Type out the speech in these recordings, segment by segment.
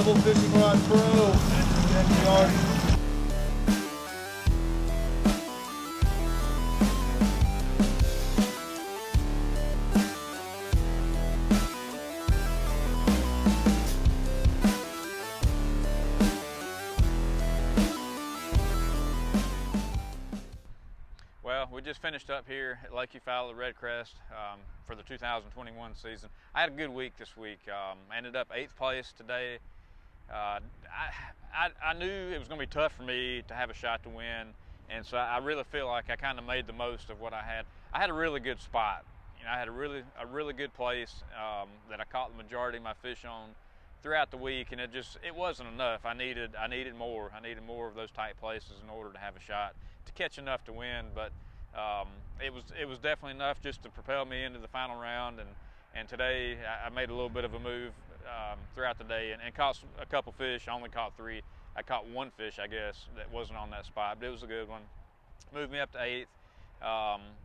Rebel Fishing Rod Pro at Gagliardi. Well, we just finished up here at Lake Eufaula, REDCREST, for the 2021 season. I had a good week this week. I ended up 8th place today. I knew it was going to be tough for me to have a shot to win, and so I really feel like I kind of made the most of what I had. I had a really good spot. You know, I had a really good place that I caught the majority of my fish on throughout the week, and it wasn't enough. I needed more. I needed more of those tight places in order to have a shot to catch enough to win. But it was definitely enough just to propel me into the final round. And today I made a little bit of a move throughout the day and caught a couple fish. I only caught 3. I caught 1 fish, I guess, that wasn't on that spot, but it was a good one. Moved me up to 8th.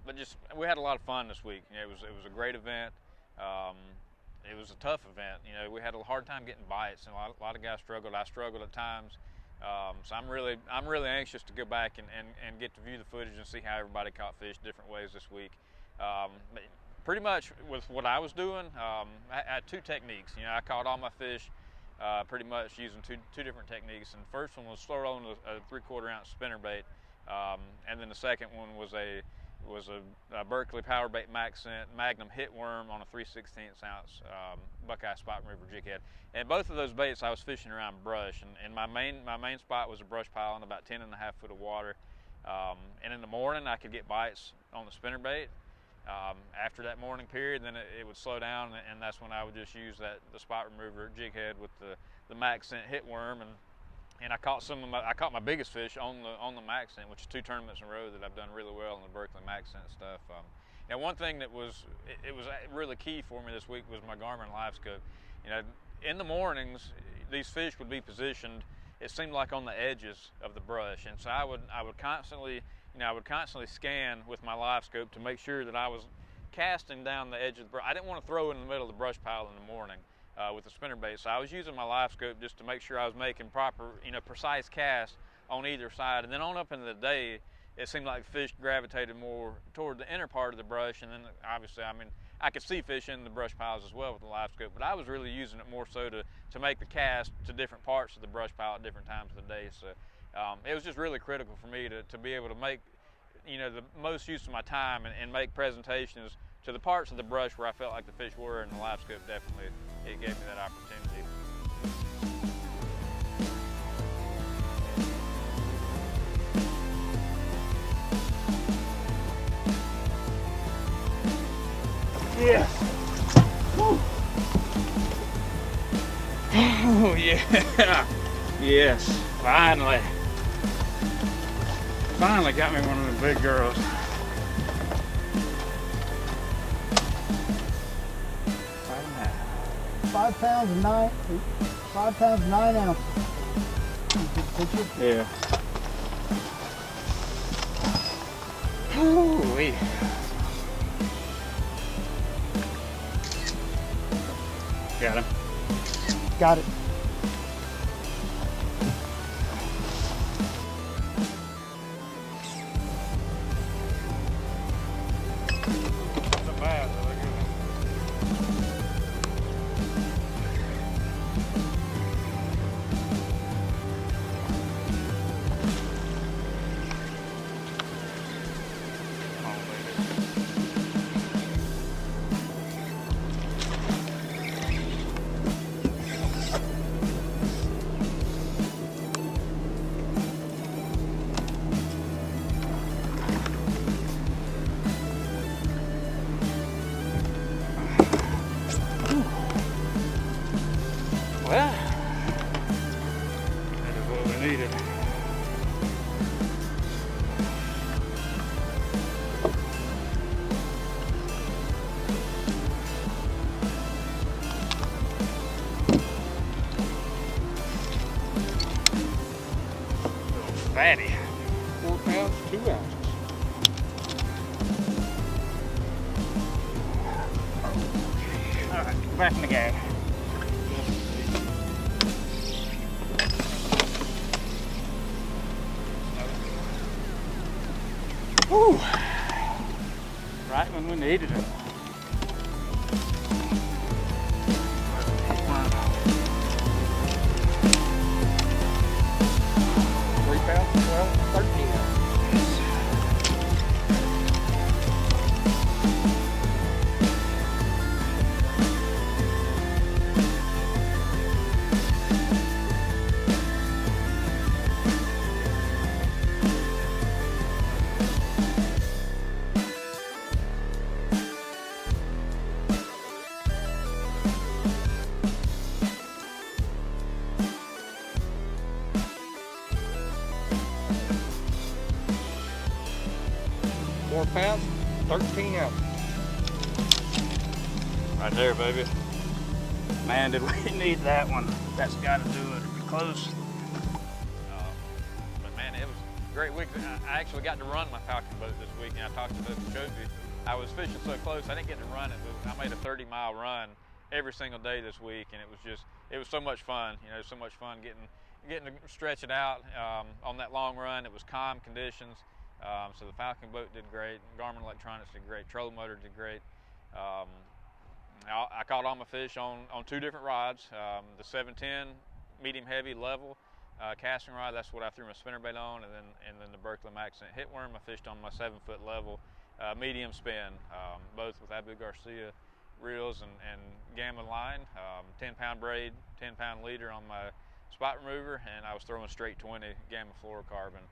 But we had a lot of fun this week. You know, it was a great event. It was a tough event. You know, we had a hard time getting bites, and a lot of guys struggled. I struggled at times. So I'm really anxious to go back and get to view the footage and see how everybody caught fish different ways this week. But pretty much with what I was doing, I had 2 techniques. You know, I caught all my fish pretty much using two different techniques. And the first one was slow rolling a 3/4 ounce spinnerbait, and then the second one was a Berkeley power bait Magnum hit worm on a 3/16 ounce Buckeye spot river jig head. And both of those baits I was fishing around brush, and my main spot was a brush pile in about 10.5 foot of water. And in the morning I could get bites on the spinnerbait. After that morning period, then it would slow down, and that's when I would just use the spot remover jig head with the Maxent hit worm, and I caught my biggest fish on the Maxent, which is 2 tournaments in a row that I've done really well in the Berkeley Maxent stuff. Now, one thing that was really key for me this week was my Garmin live scope. You know, in the mornings, these fish would be positioned, it seemed like, on the edges of the brush, and so I would constantly scan with my live scope to make sure that I was casting down the edge of the brush. I didn't want to throw in the middle of the brush pile in the morning with the spinnerbait, so I was using my live scope just to make sure I was making proper, precise casts on either side. And then on up into the day, it seemed like fish gravitated more toward the inner part of the brush, and then obviously, I could see fish in the brush piles as well with the live scope, but I was really using it more so to make the cast to different parts of the brush pile at different times of the day. So it was just really critical for me to be able to make the most use of my time and make presentations to the parts of the brush where I felt like the fish were, and the live scope definitely, it gave me that opportunity. Yes. Woo. Oh yeah. Yes. Finally got me one of the big girls. 5 pounds and 9 ounces. Yeah. Ooh-wee. Got him. Got it. Well, that is what we needed. Fatty. 4 pounds, 2 ounces. All right, back in the gag. Woo! Right when we needed it. Pounds, 12, 13 ounces. 4 pounds, 13 ounces. Right there, baby. Man, did we need that one. That's got to do it. It'll be close. But man, it was a great week. I actually got to run my falcon boat this week, and I talked to the showed you. I was fishing so close, I didn't get to run it, but I made a 30-mile run every single day this week, and it was so much fun. You know, so much fun getting to stretch it out on that long run. It was calm conditions. So the falcon boat did great. Garmin Electronics did great. Trolling motor did great. I caught all my fish on 2 different rods. The 710 medium heavy level casting rod. That's what I threw my spinnerbait on, and then the Berkeley Accent hitworm. I fished on my 7-foot level medium spin, both with Abu Garcia reels and gamma line. 10-pound braid, 10-pound leader on my spot remover, and I was throwing straight 20 gamma fluorocarbon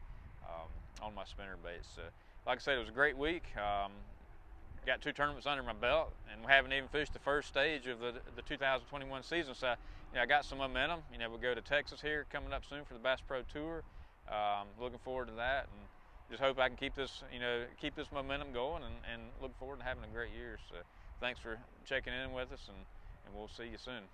on my spinnerbaits. So, like I said, it was a great week. Got 2 tournaments under my belt, and we haven't even fished the first stage of the 2021 season. So, I got some momentum. We'll go to Texas here coming up soon for the Bass Pro Tour. Looking forward to that, and just hope I can keep this, keep this momentum going, and look forward to having a great year. So, thanks for checking in with us, and we'll see you soon.